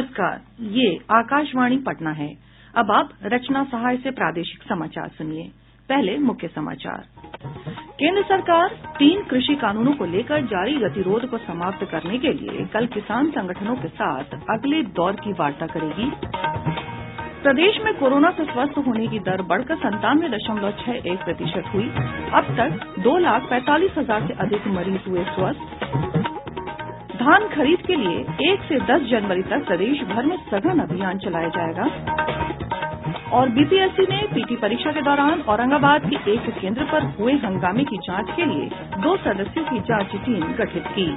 नमस्कार, ये आकाशवाणी पटना है। अब आप रचना सहाय से प्रादेशिक समाचार सुनिए। पहले मुख्य समाचार। केंद्र सरकार 3 कृषि कानूनों को लेकर जारी गतिरोध को समाप्त करने के लिए कल किसान संगठनों के साथ अगले दौर की वार्ता करेगी। प्रदेश में कोरोना से स्वस्थ होने की दर बढ़कर 97.61% हुई। अब तक 2,45,000 से अधिक मरीज हुए स्वस्थ। धान खरीद के लिए 1 से 10 जनवरी तक प्रदेश भर में सघन अभियान चलाया जाएगा। और बीपीएससी ने पीटी परीक्षा के दौरान औरंगाबाद के एक केंद्र पर हुए हंगामे की जांच के लिए 2 सदस्यों की जांच टीम गठित की।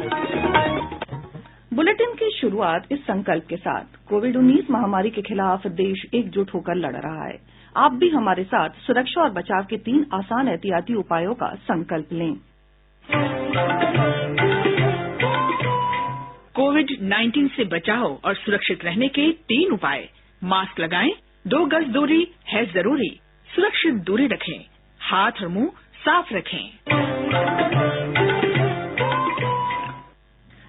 बुलेटिन की शुरुआत इस संकल्प के साथ। कोविड-19 महामारी के खिलाफ देश एकजुट होकर लड़ रहा है। आप भी हमारे साथ सुरक्षा और बचाव के 3 आसान एहतियाती उपायों का संकल्प लें। कोविड-19 से बचाव और सुरक्षित रहने के 3 उपाय। मास्क लगाएं, 2 गज दूरी है जरूरी, सुरक्षित दूरी रखें, हाथ और मुंह साफ रखें।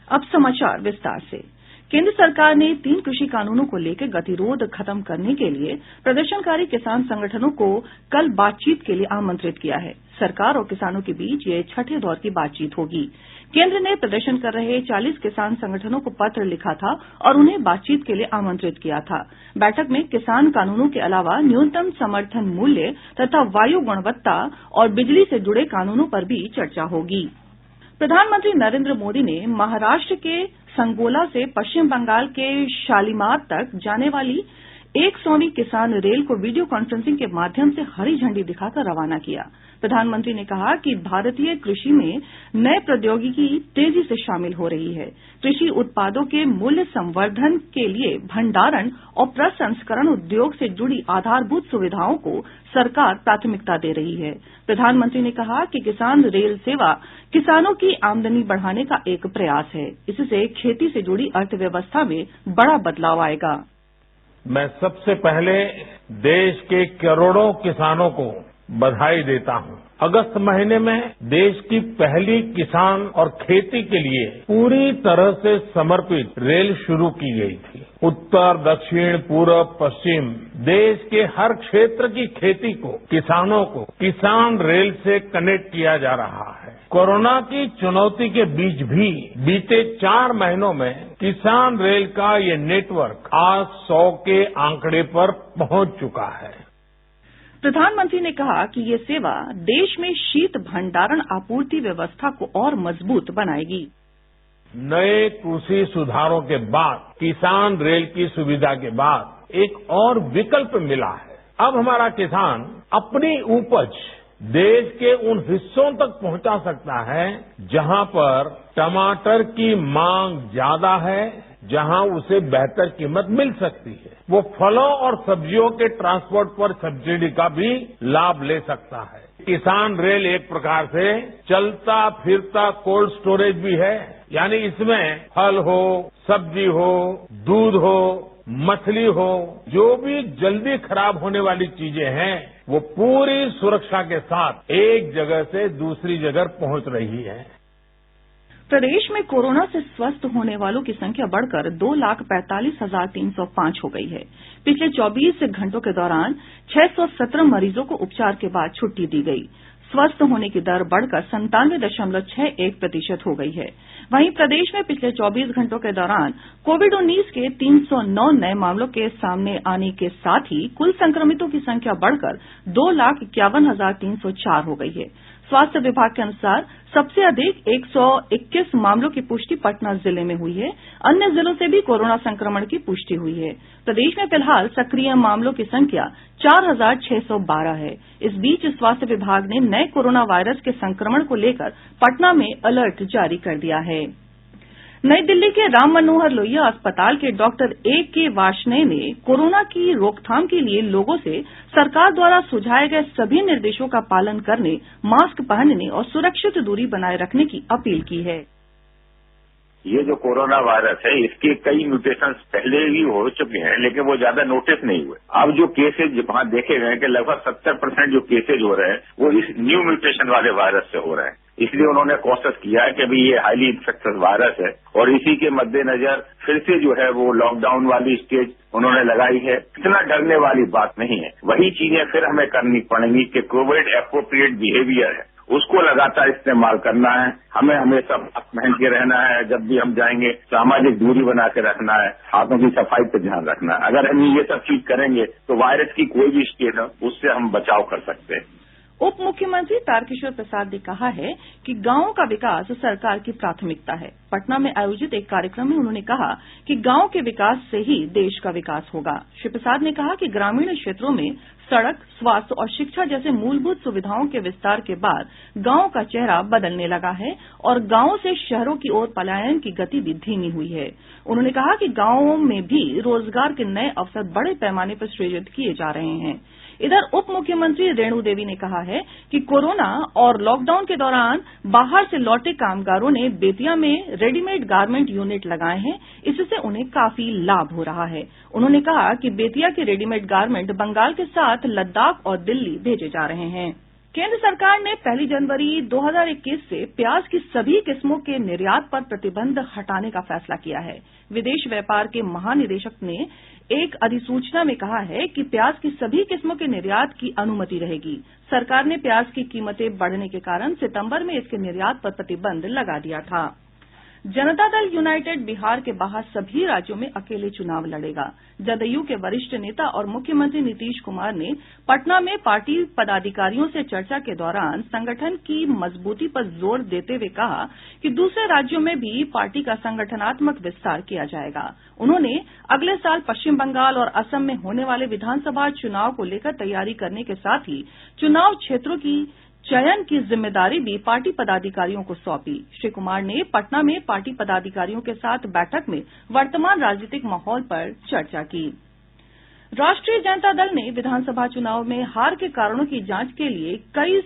अब समाचार विस्तार से। केंद्र सरकार ने 3 कृषि कानूनों को लेकर गतिरोध खत्म करने के लिए प्रदर्शनकारी किसान संगठनों को कल बातचीत के लिए आमंत्रित किया है। सरकार और किसानों के बीच ये 6ठे दौर की बातचीत होगी। केंद्र ने प्रदर्शन कर रहे 40 किसान संगठनों को पत्र लिखा था और उन्हें बातचीत के लिए आमंत्रित किया था। बैठक में किसान कानूनों के अलावा न्यूनतम समर्थन मूल्य तथा वायु गुणवत्ता और बिजली से जुड़े कानूनों पर भी चर्चा होगी। प्रधानमंत्री नरेंद्र मोदी ने महाराष्ट्र के संगोला से पश्चिम बंगाल के शालीमार तक जाने वाली 100वीं किसान रेल को वीडियो कॉन्फ्रेंसिंग के माध्यम से हरी झंडी दिखाकर रवाना किया। प्रधानमंत्री ने कहा कि भारतीय कृषि में नए प्रौद्योगिकी तेजी से शामिल हो रही है। कृषि उत्पादों के मूल्य संवर्धन के लिए भंडारण और प्रसंस्करण उद्योग से जुड़ी आधारभूत सुविधाओं को सरकार प्राथमिकता दे रही है। प्रधानमंत्री ने कहा कि किसान रेल सेवा किसानों की आमदनी बढ़ाने का एक प्रयास है। इससे खेती से जुड़ी अर्थव्यवस्था में बड़ा बदलाव आएगा। मैं सबसे पहले देश के करोड़ों किसानों को बधाई देता हूं। अगस्त महीने में देश की पहली किसान और खेती के लिए पूरी तरह से समर्पित रेल शुरू की गई थी। उत्तर, दक्षिण, पूर्व, पश्चिम देश के हर क्षेत्र की खेती को, किसानों को किसान रेल से कनेक्ट किया जा रहा है। कोरोना की चुनौती के बीच भी बीते 4 महीनों में किसान रेल का ये नेटवर्क आज 100 के आंकड़े पर पहुंच चुका है। प्रधानमंत्री ने कहा कि ये सेवा देश में शीत भंडारण आपूर्ति व्यवस्था को और मजबूत बनाएगी। नए कृषि सुधारों के बाद, किसान रेल की सुविधा के बाद एक और विकल्प मिला है। अब हमारा किसान अपनी उपज देश के उन हिस्सों तक पहुंचा सकता है जहां पर टमाटर की मांग ज्यादा है, जहां उसे बेहतर कीमत मिल सकती है। वो फलों और सब्जियों के ट्रांसपोर्ट पर सब्सिडी का भी लाभ ले सकता है। किसान रेल एक प्रकार से चलता फिरता कोल्ड स्टोरेज भी है, यानी इसमें फल हो, सब्जी हो, दूध हो, मछली हो, जो भी जल्दी खराब होने वाली चीजें हैं, वो पूरी सुरक्षा के साथ एक जगह से दूसरी जगह पहुंच रही है। प्रदेश में कोरोना से स्वस्थ होने वालों की संख्या बढ़कर 2,45,305 हो गई है। पिछले 24 घंटों के दौरान 617 मरीजों को उपचार के बाद छुट्टी दी गई। स्वस्थ होने की दर बढ़कर 97.61% हो गई है। वहीं प्रदेश में पिछले 24 घंटों के दौरान कोविड-19 के 309 नए मामलों के सामने आने के साथ ही कुल संक्रमितों की संख्या बढ़कर 2,51,304 हो गई है। स्वास्थ्य विभाग के अनुसार सबसे अधिक 121 मामलों की पुष्टि पटना जिले में हुई है। अन्य जिलों से भी कोरोना संक्रमण की पुष्टि हुई है। प्रदेश में फिलहाल सक्रिय मामलों की संख्या 4,612 है। इस बीच स्वास्थ्य विभाग ने नए कोरोना वायरस के संक्रमण को लेकर पटना में अलर्ट जारी कर दिया है। नई दिल्ली के राम मनोहर लोहिया अस्पताल के डॉक्टर A.K. वार्ष्णेय ने कोरोना की रोकथाम के लिए लोगों से सरकार द्वारा सुझाए गए सभी निर्देशों का पालन करने, मास्क पहनने और सुरक्षित दूरी बनाए रखने की अपील की है। ये जो कोरोना वायरस है, इसके कई म्यूटेशंस पहले ही हो चुके हैं, लेकिन वो ज्यादा नोटिस नहीं हुए। अब जो केसेज वहां देखे गए कि लगभग 70% जो केसेज हो रहे हैं वो इस न्यू म्यूटेशन वाले वायरस से हो रहे हैं। इसलिए उन्होंने कॉशस किया है कि अभी ये हाईली इन्फेक्टियस वायरस है और इसी के मद्देनजर फिर से जो है वो लॉकडाउन वाली स्टेज उन्होंने लगाई है। इतना डरने वाली बात नहीं है। वही चीजें फिर हमें करनी पड़ेंगी कि कोविड एप्रोप्रिएट बिहेवियर है उसको लगातार इस्तेमाल करना है। हमें हमेशा मास्क पहन के रहना है, जब भी हम जाएंगे सामाजिक दूरी बना के रखना है, हाथों की सफाई पर ध्यान रखना है। अगर हम ये सब चीज करेंगे तो वायरस की कोई भी स्टेज है उससे हम बचाव कर सकते हैं। उप मुख्यमंत्री तारकिशोर प्रसाद ने कहा है कि गांवों का विकास सरकार की प्राथमिकता है। पटना में आयोजित एक कार्यक्रम में उन्होंने कहा कि गांव के विकास से ही देश का विकास होगा। श्री प्रसाद ने कहा कि ग्रामीण क्षेत्रों में सड़क, स्वास्थ्य और शिक्षा जैसे मूलभूत सुविधाओं के विस्तार के बाद गांव का चेहरा बदलने लगा है और गांवों से शहरों की ओर पलायन की गति भी धीमी हुई है। उन्होंने कहा कि गांवों में भी रोजगार के नए अवसर बड़े पैमाने पर सृजित किए जा रहे हैं। इधर उप मुख्यमंत्री रेणु देवी ने कहा है कि कोरोना और लॉकडाउन के दौरान बाहर से लौटे कामगारों ने बेतिया में रेडीमेड गारमेंट यूनिट लगाए हैं, इससे उन्हें काफी लाभ हो रहा है। उन्होंने कहा कि बेतिया के रेडीमेड गारमेंट बंगाल के साथ लद्दाख और दिल्ली भेजे जा रहे हैं। केंद्र सरकार ने 1 जनवरी 2021 से प्याज की सभी किस्मों के निर्यात पर प्रतिबंध हटाने का फैसला किया है। विदेश व्यापार के महानिदेशक ने एक अधिसूचना में कहा है कि प्याज की सभी किस्मों के निर्यात की अनुमति रहेगी। सरकार ने प्याज की कीमतें बढ़ने के कारण सितंबर में इसके निर्यात पर प्रतिबंध लगा दिया था। जनता दल यूनाइटेड बिहार के बाहर सभी राज्यों में अकेले चुनाव लड़ेगा। जदयू के वरिष्ठ नेता और मुख्यमंत्री नीतीश कुमार ने पटना में पार्टी पदाधिकारियों से चर्चा के दौरान संगठन की मजबूती पर जोर देते हुए कहा कि दूसरे राज्यों में भी पार्टी का संगठनात्मक विस्तार किया जाएगा। उन्होंने अगले साल पश्चिम बंगाल और असम में होने वाले विधानसभा चुनाव को लेकर तैयारी करने के साथ ही चुनाव क्षेत्रों की चयन की जिम्मेदारी भी पार्टी पदाधिकारियों को सौंपी। श्री कुमार ने पटना में पार्टी पदाधिकारियों के साथ बैठक में वर्तमान राजनीतिक माहौल पर चर्चा की। राष्ट्रीय जनता दल ने विधानसभा चुनाव में हार के कारणों की जांच के लिए कई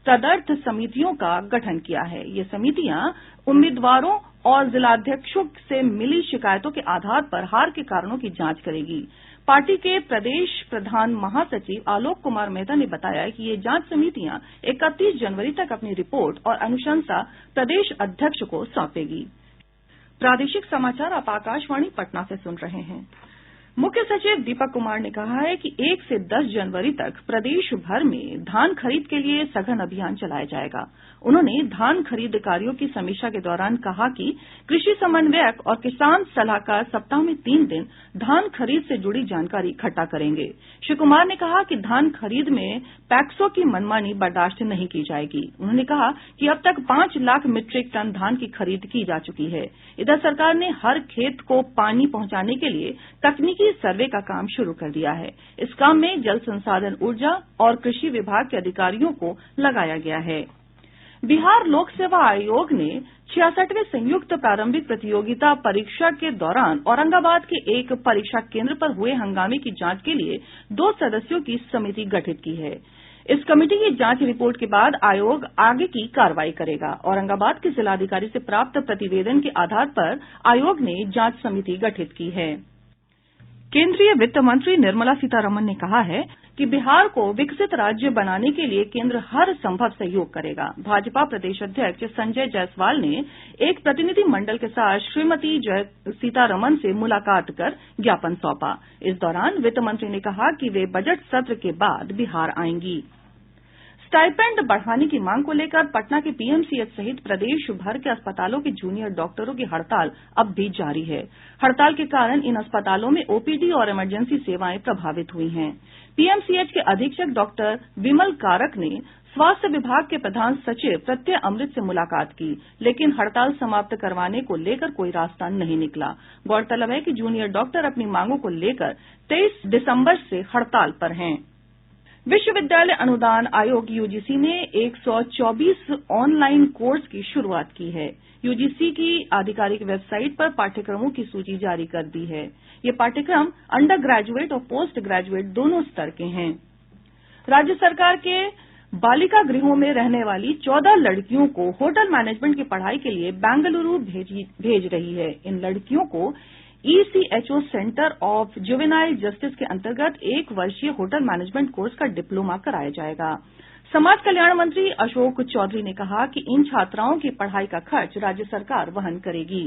तदर्थ समितियों का गठन किया है। ये समितियां उम्मीदवारों और जिलाध्यक्षों से मिली शिकायतों के आधार पर हार के कारणों की जांच करेगी। पार्टी के प्रदेश प्रधान महासचिव आलोक कुमार मेहता ने बताया कि ये जांच समितियां 31 जनवरी तक अपनी रिपोर्ट और अनुशंसा प्रदेश अध्यक्ष को सौंपेगी। प्रादेशिक समाचार आप आकाशवाणी पटना से सुन रहे हैं। मुख्य सचिव दीपक कुमार ने कहा है कि 1 से 10 जनवरी तक प्रदेश भर में धान खरीद के लिए सघन अभियान चलाया जाएगा। उन्होंने धान खरीद कार्यों की समीक्षा के दौरान कहा कि कृषि समन्वयक और किसान सलाहकार सप्ताह में 3 दिन धान खरीद से जुड़ी जानकारी इकट्ठा करेंगे। श्री कुमार ने कहा कि धान खरीद में पैक्सों की मनमानी बर्दाश्त नहीं की जाएगी। उन्होंने कहा कि अब तक 5 लाख मीट्रिक टन धान की खरीद की जा चुकी है। इधर सरकार ने हर खेत को पानी पहुंचाने के लिए तकनीकी सर्वे का काम शुरू कर दिया है। इस काम में जल संसाधन, ऊर्जा और कृषि विभाग के अधिकारियों को लगाया गया है। बिहार लोक सेवा आयोग ने 66वें संयुक्त प्रारंभिक प्रतियोगिता परीक्षा के दौरान औरंगाबाद के एक परीक्षा केंद्र पर हुए हंगामे की जांच के लिए 2 सदस्यों की समिति गठित की है। इस कमेटी की जांच रिपोर्ट के बाद आयोग आगे की कार्रवाई करेगा। औरंगाबाद के जिलाधिकारी से प्राप्त प्रतिवेदन के आधार पर आयोग ने जांच समिति गठित की है। केंद्रीय वित्त मंत्री निर्मला सीतारमण ने कहा है कि बिहार को विकसित राज्य बनाने के लिए केंद्र हर संभव सहयोग करेगा। भाजपा प्रदेश अध्यक्ष संजय जायसवाल ने एक प्रतिनिधि मंडल के साथ श्रीमती सीतारमण से मुलाकात कर ज्ञापन सौंपा। इस दौरान वित्त मंत्री ने कहा कि वे बजट सत्र के बाद बिहार आएंगी। स्टाइपेंड बढ़ाने की मांग को लेकर पटना के पीएमसीएच सहित प्रदेश भर के अस्पतालों के जूनियर डॉक्टरों की हड़ताल अब भी जारी है। हड़ताल के कारण इन अस्पतालों में ओपीडी और इमरजेंसी सेवाएं प्रभावित हुई हैं। पीएमसीएच के अधीक्षक डॉक्टर विमल कारक ने स्वास्थ्य विभाग के प्रधान सचिव प्रत्यय अमृत से मुलाकात की, लेकिन हड़ताल समाप्त करवाने को लेकर कोई रास्ता नहीं निकला। गौरतलब है कि जूनियर डॉक्टर अपनी मांगों को लेकर 23 दिसंबर से हड़ताल पर हैं। विश्वविद्यालय अनुदान आयोग यूजीसी ने 124 ऑनलाइन कोर्स की शुरुआत की है। यूजीसी की आधिकारिक वेबसाइट पर पाठ्यक्रमों की सूची जारी कर दी है। ये पाठ्यक्रम अंडर ग्रेजुएट और पोस्ट ग्रेजुएट दोनों स्तर के हैं। राज्य सरकार के बालिका गृहों में रहने वाली 14 लड़कियों को होटल मैनेजमेंट की पढ़ाई के लिए बेंगलुरु भेज रही है। इन लड़कियों को ECHO centre of juvenile justice के अंतर्गत 1 वर्षीय होटल मैनेजमेंट कोर्स का डिप्लोमा कराया जाएगा। समाज कल्याण मंत्री अशोक चौधरी ने कहा कि इन छात्राओं की पढ़ाई का खर्च राज्य सरकार वहन करेगी।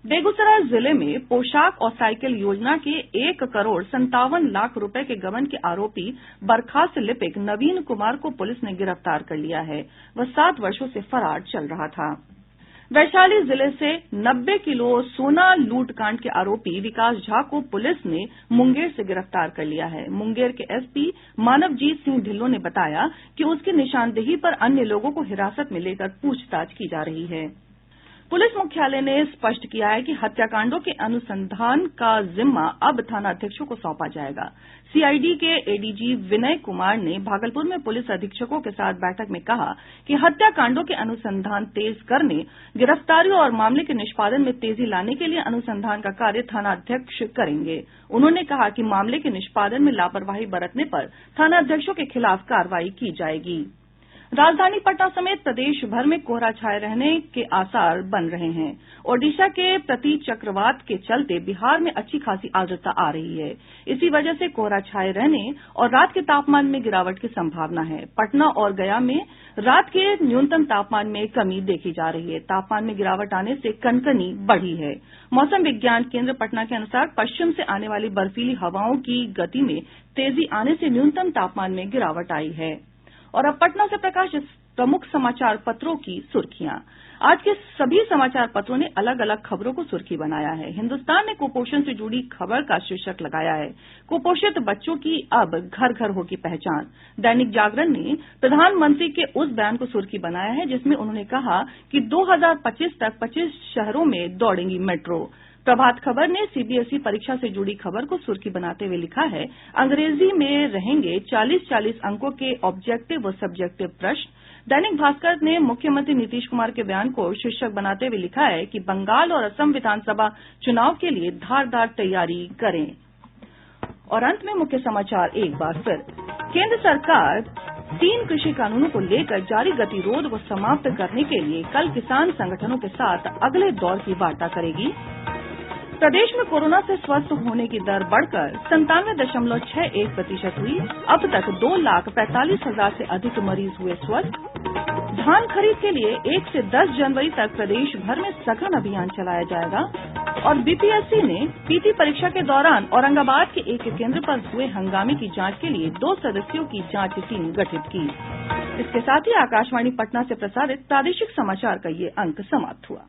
बेगूसराय जिले में पोशाक और साइकिल योजना के 1,57,00,000 रुपए के गबन के आरोपी बर्खास्त लिपिक नवीन कुमार को पुलिस ने गिरफ्तार कर लिया है। वह 7 वर्षों से फरार चल रहा था। वैशाली जिले से 90 किलो सोना लूटकांड के आरोपी विकास झा को पुलिस ने मुंगेर से गिरफ्तार कर लिया है। मुंगेर के एसपी मानवजीत सिंह ढिल्लों ने बताया कि उसकी निशानदेही पर अन्य लोगों को हिरासत में लेकर पूछताछ की जा रही है। पुलिस मुख्यालय ने स्पष्ट किया है कि हत्याकांडों के अनुसंधान का जिम्मा अब थानाध्यक्षों को सौंपा जाएगा। सीआईडी के एडीजी विनय कुमार ने भागलपुर में पुलिस अधीक्षकों के साथ बैठक में कहा कि हत्याकांडों के अनुसंधान तेज करने, गिरफ्तारियों और मामले के निष्पादन में तेजी लाने के लिए अनुसंधान का कार्य थानाध्यक्ष करेंगे। उन्होंने कहा कि मामले के निष्पादन में लापरवाही बरतने पर थानाध्यक्षों के खिलाफ कार्रवाई की जाएगी। राजधानी पटना समेत प्रदेश भर में कोहरा छाये रहने के आसार बन रहे हैं। ओडिशा के प्रति चक्रवात के चलते बिहार में अच्छी खासी आर्द्रता आ रही है। इसी वजह से कोहरा छाये रहने और रात के तापमान में गिरावट की संभावना है। पटना और गया में रात के न्यूनतम तापमान में कमी देखी जा रही है। तापमान में गिरावट आने से कनकनी बढ़ी है। मौसम विज्ञान केंद्र पटना के अनुसार पश्चिम से आने वाली बर्फीली हवाओं की गति में तेजी आने से न्यूनतम तापमान में गिरावट आई है। और अब पटना से प्रकाशित प्रमुख समाचार पत्रों की सुर्खियां। आज के सभी समाचार पत्रों ने अलग अलग खबरों को सुर्खी बनाया है। हिन्दुस्तान ने कुपोषण से जुड़ी खबर का शीर्षक लगाया है, कुपोषित बच्चों की अब घर घर होगी पहचान। दैनिक जागरण ने प्रधानमंत्री के उस बयान को सुर्खी बनाया है जिसमें उन्होंने कहा कि 2025 तक 25 शहरों में दौड़ेंगी मेट्रो। प्रभात खबर ने सीबीएसई परीक्षा से जुड़ी खबर को सुर्खी बनाते हुए लिखा है, अंग्रेजी में रहेंगे 40-40 अंकों के ऑब्जेक्टिव व सब्जेक्टिव प्रश्न। दैनिक भास्कर ने मुख्यमंत्री नीतीश कुमार के बयान को शीर्षक बनाते हुए लिखा है कि बंगाल और असम विधानसभा चुनाव के लिए धारदार तैयारी करें। और अंत में मुख्य समाचार एक बार फिर। केंद्र सरकार 3 कृषि कानूनों को लेकर जारी गतिरोध को समाप्त करने के लिए कल किसान संगठनों के साथ अगले दौर की वार्ता करेगी। प्रदेश में कोरोना से स्वस्थ होने की दर बढ़कर 97.61% हुई। अब तक 2,45,000 से अधिक मरीज हुए स्वस्थ। धान खरीद के लिए 1 से 10 जनवरी तक प्रदेश भर में सघन अभियान चलाया जाएगा। और बीपीएससी ने पीटी परीक्षा के दौरान औरंगाबाद के एक केंद्र पर हुए हंगामे की जांच के लिए 2 सदस्यों की जांच टीम गठित की। इसके साथ ही आकाशवाणी पटना से प्रसारित प्रादेशिक समाचार का ये अंक समाप्त हुआ।